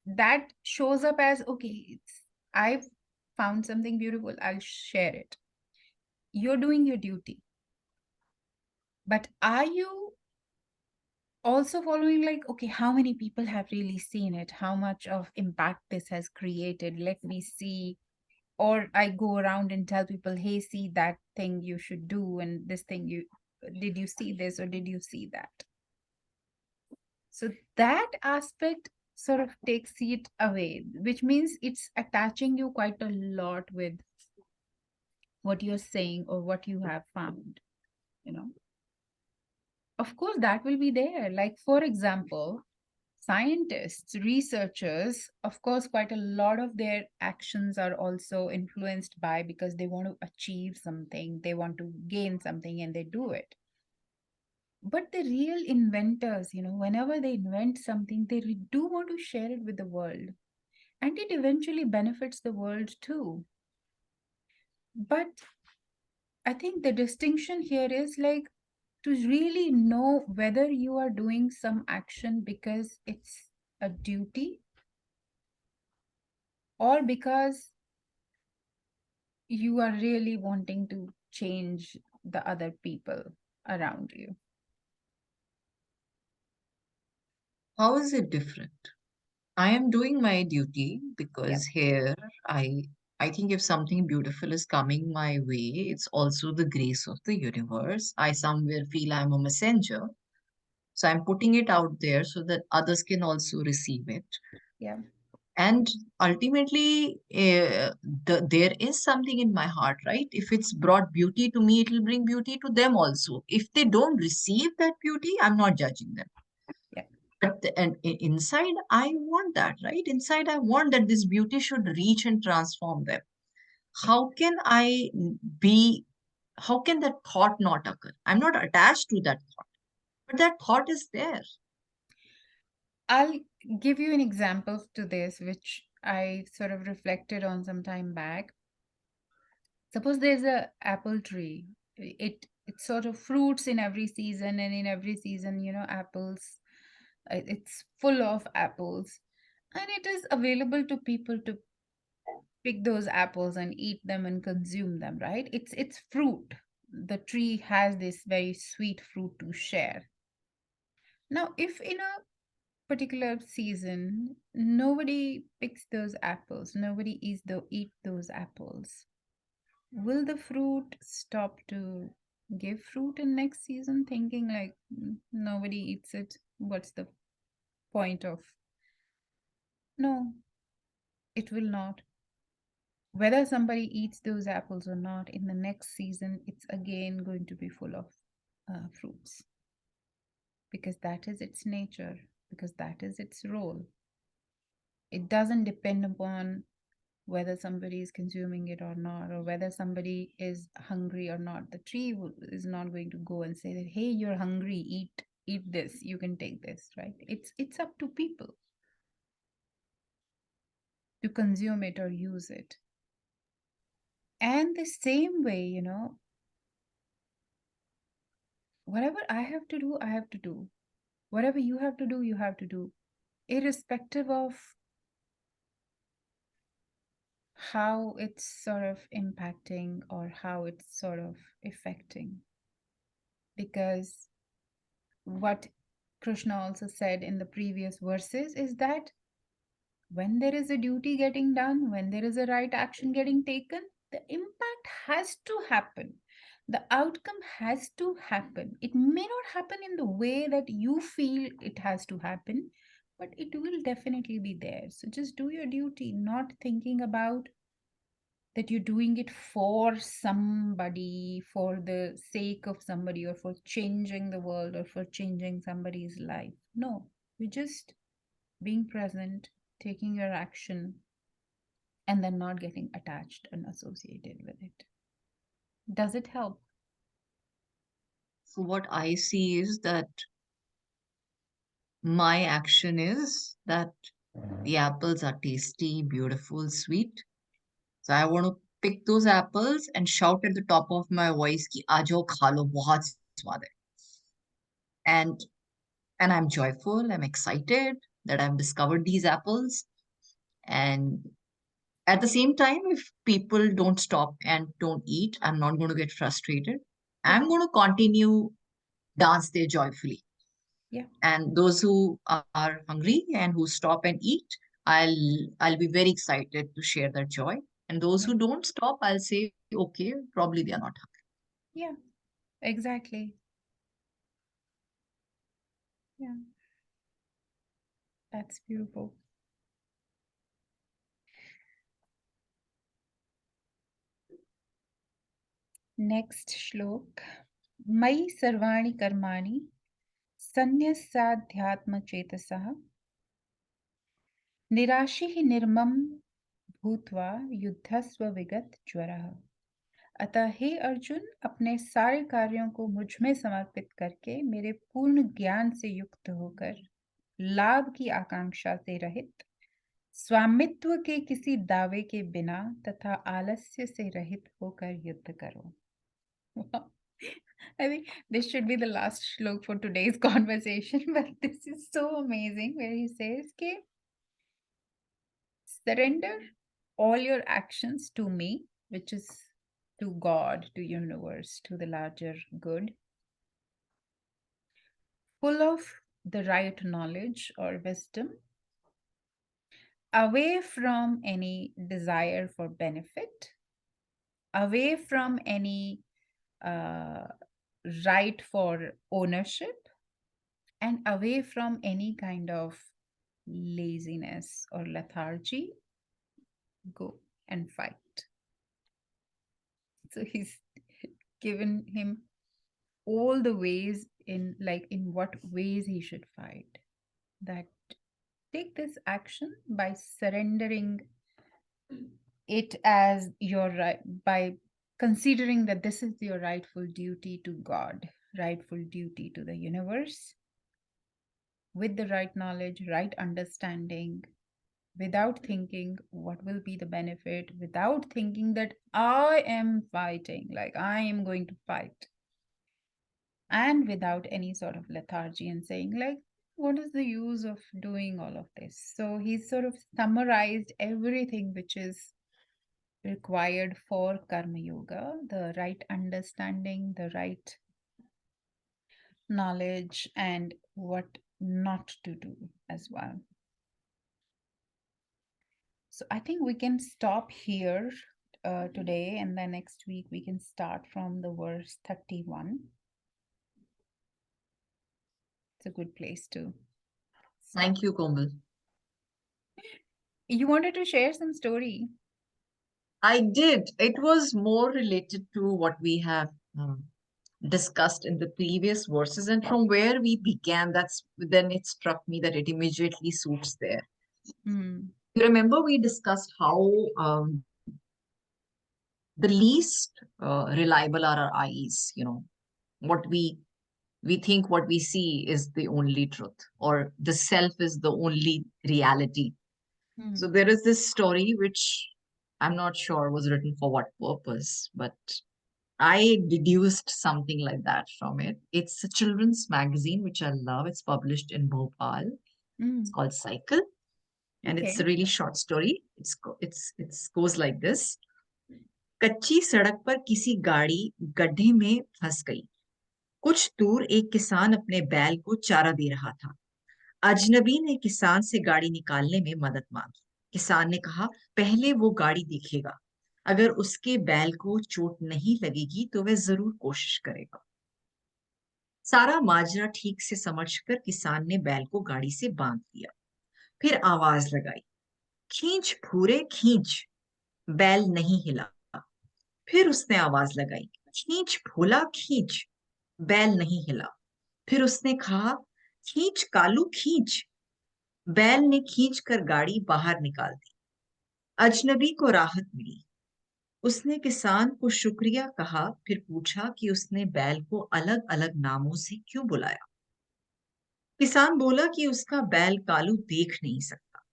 That shows up as, okay, I've found something beautiful, I'll share it. You're doing your duty. But are you also following, like, okay, how many people have really seen it? How much of impact this has created? Let me see. Or I go around and tell people, hey, see that thing you should do, and this thing did you see this or did you see that? So that aspect sort of takes it away, which means it's attaching you quite a lot with what you're saying or what you have found, you know. Of course, that will be there. Like, for example, scientists, researchers, of course, quite a lot of their actions are also influenced by, because they want to achieve something, they want to gain something, and they do it. But the real inventors, whenever they invent something, they do want to share it with the world, and it eventually benefits the world too. But I think the distinction here is, like, to really know whether you are doing some action because it's a duty, or because you are really wanting to change the other people around you. how is it different? I am doing my duty Yeah, because here I I think if something beautiful is coming my way, it's also the grace of the universe. I somewhere feel I'm a messenger. So I'm putting it out there so that others can also receive it. yeah, And ultimately, there is something in my heart, right? If it's brought beauty to me, it will bring beauty to them also. If they don't receive that beauty, I'm not judging them. yeah. But inside, I want that, right? Inside, I want that this beauty should reach and transform them. How can I be, how can that thought not occur? I'm not attached to that thought, but that thought is there. I'll give you an example to this, which I sort of reflected on some time back. Suppose there's a apple tree. It sort of fruits in every season, and in every season, apples. It's full of apples, and it is available to people to pick those apples and eat them and consume them, right? It's fruit. The tree has this very sweet fruit to share. Now, if in a particular season nobody picks those apples, nobody eat those apples, will the fruit stop to give fruit in next season thinking like nobody eats it. What's the point of? No, it will not. Whether somebody eats those apples or not, in the next season, it's again going to be full of fruits because that is its nature, because that is its role. It doesn't depend upon whether somebody is consuming it or not, or whether somebody is hungry or not. The tree is not going to go and say that, hey, you're hungry, eat this, you can take this, right? It's up to people to consume it or use it. And the same way, whatever I have to do, I have to do. Whatever you have to do, you have to do, irrespective of how it's sort of impacting or how it's sort of affecting. Because what Krishna also said in the previous verses is that when there is a duty getting done, when there is a right action getting taken, the impact has to happen. The outcome has to happen. It may not happen in the way that you feel it has to happen, but it will definitely be there. So just do your duty, not thinking about that you're doing it for somebody, for the sake of somebody, or for changing the world, or for changing somebody's life. No, you're just being present, taking your action, and then not getting attached and associated with it. Does it help? So what I see is that my action is that the apples are tasty, beautiful, sweet. So I want to pick those apples and shout at the top of my voice कि आ जाओ खा लो बहुत स्वाद है. And I'm joyful, I'm excited that I've discovered these apples. And at the same time, if people don't stop and don't eat, I'm not going to get frustrated. Yeah, I'm going to continue dance there joyfully. yeah, And those who are hungry and who stop and eat, I'll be very excited to share that joy. And those yeah, who don't stop, I'll say, okay, probably they are not hungry. yeah, exactly. Yeah, that's beautiful. Next shlok. Mai sarvani karmani sanyassadhyatma चेतसः निराशि निर्मम भूत्वा युद्धस्व विगत ज्वरः. अतः हे अर्जुन, अपने सारे कार्यों को मुझ में समर्पित करके मेरे पूर्ण ज्ञान से युक्त होकर लाभ की आकांक्षा से रहित, स्वामित्व के किसी दावे के बिना तथा आलस्य से रहित होकर युद्ध करो. I think this should be the last shlok for today's conversation, but this is so amazing where he says, "Ke surrender all your actions to me," which is to God, to universe, to the larger good, full of the right knowledge or wisdom, away from any desire for benefit, away from any uh, right for ownership, and away from any kind of laziness or lethargy. Go and fight. So he's given him all the ways, in what ways he should fight. That take this action by surrendering it as your right, by considering that this is your rightful duty to God, rightful duty to the universe, with the right knowledge, right understanding, without thinking what will be the benefit, without thinking that I am fighting, like I am going to fight, and without any sort of lethargy and saying, like, what is the use of doing all of this? So he's sort of summarized everything which is required for Karma Yoga, the right understanding, the right knowledge, and what not to do as well. So I think we can stop here today, and then next week we can start from the verse 31. It's a good place to start. Thank you, Komal. You wanted to share some story. I did. It was more related to what we have discussed in the previous verses, and from where we began, that's then it struck me that it immediately suits there. Hmm. You remember we discussed how the least reliable are our eyes. What we think what we see is the only truth, or the self is the only reality. Hmm. So there is this story which I'm not sure was written for what purpose, but I deduced something like that from it. It's a children's magazine which I love. It's published in Bhopal. It's Hmm. called Cycle, and it's a Okay. really short story. It's goes like this. कच्ची सड़क पर किसी गाड़ी गड्ढे में फंस गई। कुछ दूर एक किसान अपने बैल को चारा दे रहा था। अजनबी ने किसान से गाड़ी निकालने में मदद मांगी। किसान ने कहा, पहले वो गाड़ी देखेगा। अगर उसके बैल को चोट नहीं लगेगी तो वह जरूर कोशिश करेगा। सारा माजरा ठीक से समझकर किसान ने बैल को गाड़ी से बांध दिया। फिर आवाज लगाई, खींच भूरे खींच। बैल नहीं हिला। फिर उसने आवाज लगाई, खींच भोला खींच। बैल नहीं हिला। फिर उसने कहा, खींच कालू खींच। बैल ने खींच कर गाड़ी बाहर निकाल दी। अजनबी को राहत मिली। उसने किसान को शुक्रिया कहा, फिर पूछा कि उसने बैल को अलग अलग नामों से क्यों बुलाया। किसान बोला कि उसका बैल कालू देख नहीं सकता।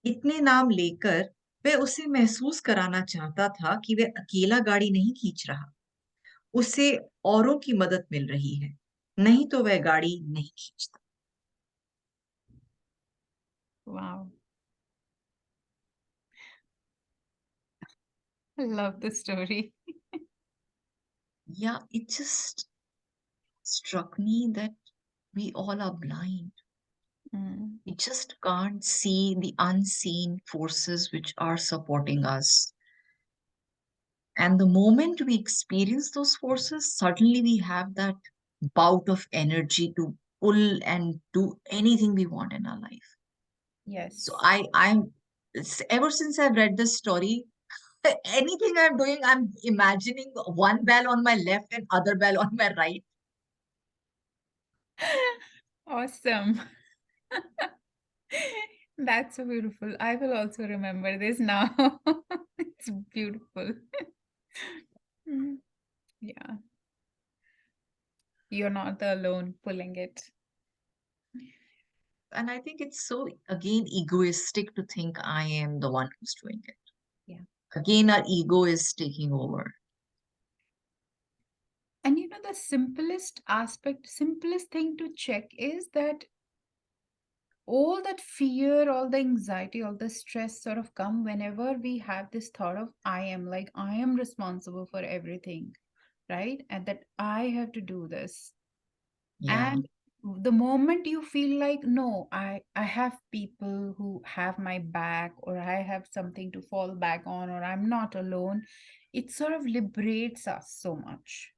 इतने नाम लेकर वह उसे महसूस कराना चाहता था कि वह अकेला गाड़ी नहीं खींच रहा, उसे औरों की मदद मिल रही है, नहीं तो वह गाड़ी नहीं खींचता। Wow. I love the story. Yeah, it just struck me that we all are blind. Hmm. We just can't see the unseen forces which are supporting us. And the moment we experience those forces, suddenly we have that bout of energy to pull and do anything we want in our life. So Yes. ever since I've read this story, anything I'm doing, I'm imagining one bell on my left and other bell on my right. Awesome. That's so beautiful. I will also remember this now. It's beautiful. Mm. Yeah, you're not alone pulling it. And I think it's so, again, egoistic to think I am the one who's doing it. Yeah. Again, our ego is taking over. And the simplest aspect, simplest thing to check is that all that fear, all the anxiety, all the stress sort of come whenever we have this thought of I am, like I am responsible for everything, right? And that I have to do this. Yeah. And the moment you feel like no, I have people who have my back, or I have something to fall back on, or I'm not alone, it sort of liberates us so much.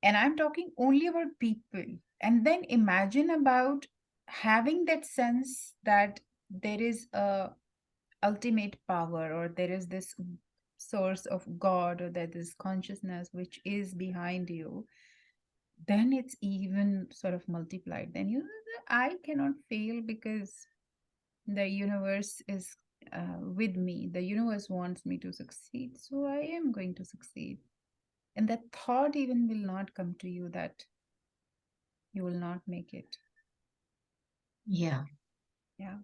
And I'm talking only about people. And then imagine about having that sense that there is a ultimate power, or there is this source of God, or that is consciousness which is behind you. Then it's even sort of multiplied. Then I cannot fail because the universe is with me. The universe wants me to succeed, so I am going to succeed. And that thought even will not come to you that you will not make it. Yeah. Yeah.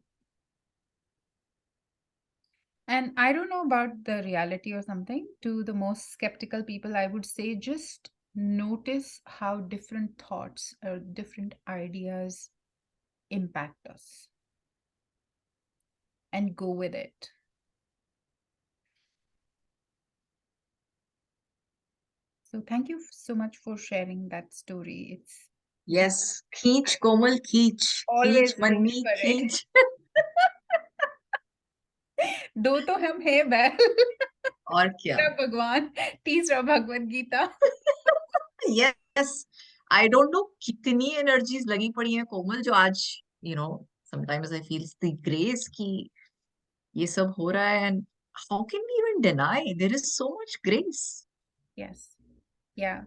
And I don't know about the reality or something. To the most skeptical people, I would say just notice how different thoughts or different ideas impact us and go with it. So thank you so much for sharing that story. It's Yes. Kheench, Komal, kheench. Kheench, always ready Manni, for it. kheench. दो तो हम हैं बैल. और क्या. मेरा भगवान, तीसरा Bhagavad Gita. Yes. I don't know कितनी एनर्जीज लगी पड़ी हैं कोमल, जो आज sometimes I feel the grace कि ये सब हो रहा है. And how can we even deny there is so much grace. Yes. Yeah,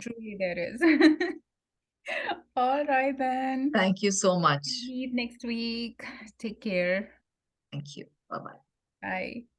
truly there is. All right then. Thank you so much. Meet next week. Take care. Thank you. Bye bye. Bye.